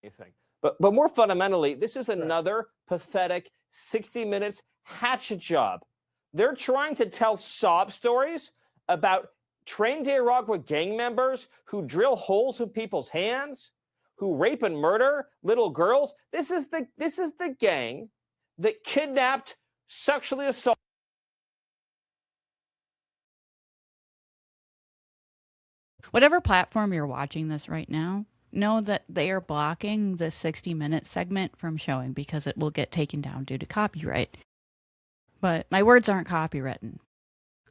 anything. But more fundamentally, this is another pathetic 60 Minutes hatchet job. They're trying to tell sob stories about trained Iraqi gang members who drill holes in people's hands, who rape and murder little girls. This is the gang that kidnapped, sexually assaulted. Whatever platform you're watching this right now, know that they are blocking the 60-minute segment from showing because it will get taken down due to copyright. But my words aren't copywritten.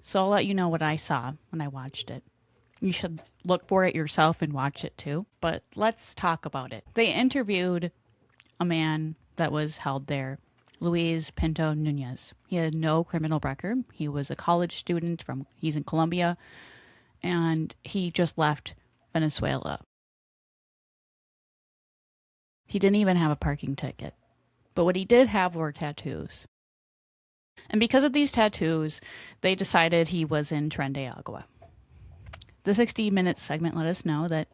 So I'll let you know what I saw when I watched it. You should look for it yourself and watch it too. But let's talk about it. They interviewed a man that was held there, Luis Pinto Nunes. He had no criminal record. He was a college student he's in Colombia, and he just left Venezuela. He didn't even have a parking ticket. But what he did have were tattoos. And because of these tattoos, they decided he was in Tren de Agua. The 60 Minutes segment let us know that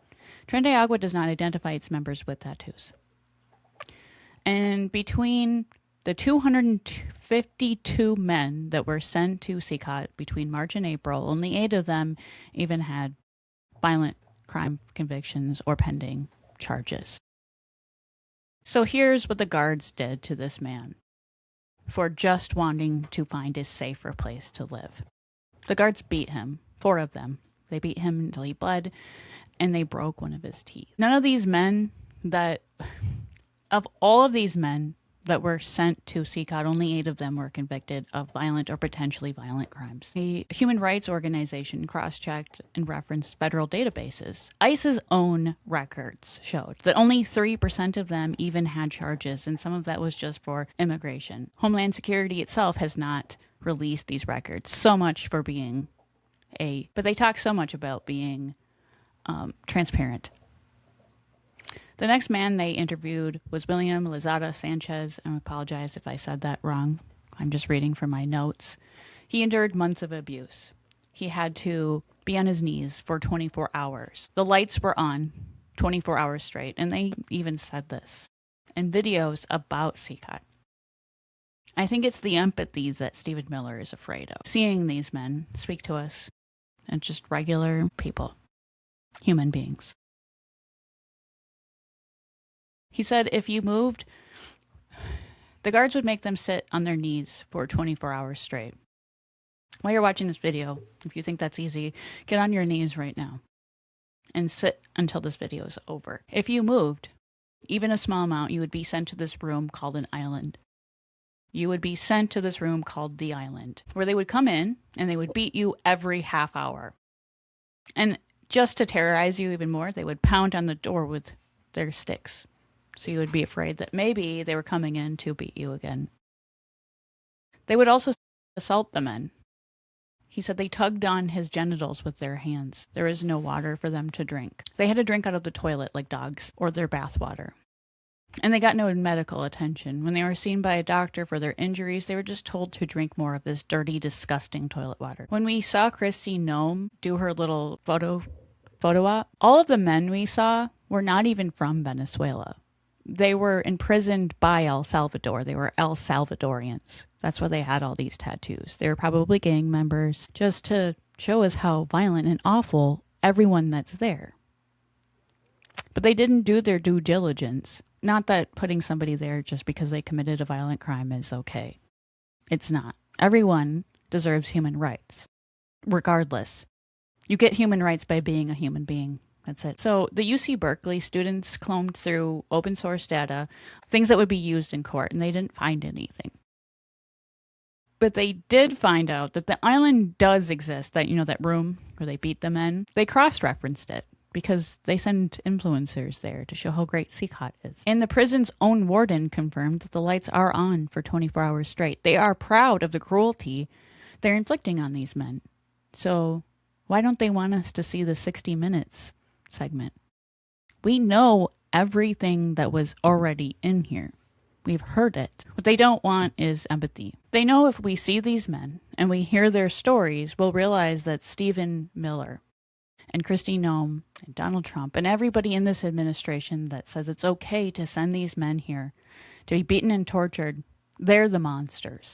Tren de Agua does not identify its members with tattoos. And between the 252 men that were sent to CECOT between March and April, only 8 of them even had violent crime convictions or pending charges. So here's what the guards did to this man for just wanting to find a safer place to live. The guards beat him, 4 of them. They beat him until he bled, and they broke one of his teeth. None of these men of all of these men that were sent to CECOT, only 8 of them were convicted of violent or potentially violent crimes. The human rights organization cross-checked and referenced federal databases. ICE's own records showed that only 3% of them even had charges, and some of that was just for immigration. Homeland Security itself has not released these records. So much for being but they talk so much about being transparent. The next man they interviewed was William Lizada Sanchez. I apologize if I said that wrong. I'm just reading from my notes. He endured months of abuse. He had to be on his knees for 24 hours. The lights were on 24 hours straight, and they even said this in videos about CECOT. I think it's the empathy that Stephen Miller is afraid of. Seeing these men speak to us and just regular people, human beings. He said if you moved, the guards would make them sit on their knees for 24 hours straight. While you're watching this video, if you think that's easy, get on your knees right now and sit until this video is over. If you moved, even a small amount, you would be sent to this room called an island. You would be sent to this room called the island, where they would come in and they would beat you every half hour. And just to terrorize you even more, they would pound on the door with their sticks. So you would be afraid that maybe they were coming in to beat you again. They would also assault the men. He said they tugged on his genitals with their hands. There was no water for them to drink. They had to drink out of the toilet like dogs, or their bath water. And they got no medical attention. When they were seen by a doctor for their injuries, they were just told to drink more of this dirty, disgusting toilet water. When we saw Christy Nome do her little photo op, all of the men we saw were not even from Venezuela. They were imprisoned by El Salvador. They were El Salvadorians. That's why they had all these tattoos. They were probably gang members, just to show us how violent and awful everyone that's there. But they didn't do their due diligence. Not that putting somebody there just because they committed a violent crime is okay. It's not. Everyone deserves human rights, regardless. You get human rights by being a human being. That's it. So the UC Berkeley students combed through open source data, things that would be used in court, and they didn't find anything. But they did find out that the island does exist, that room where they beat the men. They cross-referenced it because they send influencers there to show how great CECOT is. And the prison's own warden confirmed that the lights are on for 24 hours straight. They are proud of the cruelty they're inflicting on these men. So why don't they want us to see the 60 Minutes segment? We know everything that was already in here. We've heard it. What they don't want is empathy. They know if we see these men and we hear their stories, we'll realize that Stephen Miller And Kristi Noem and Donald Trump and everybody in this administration that says it's okay to send these men here to be beaten and tortured, they're the monsters.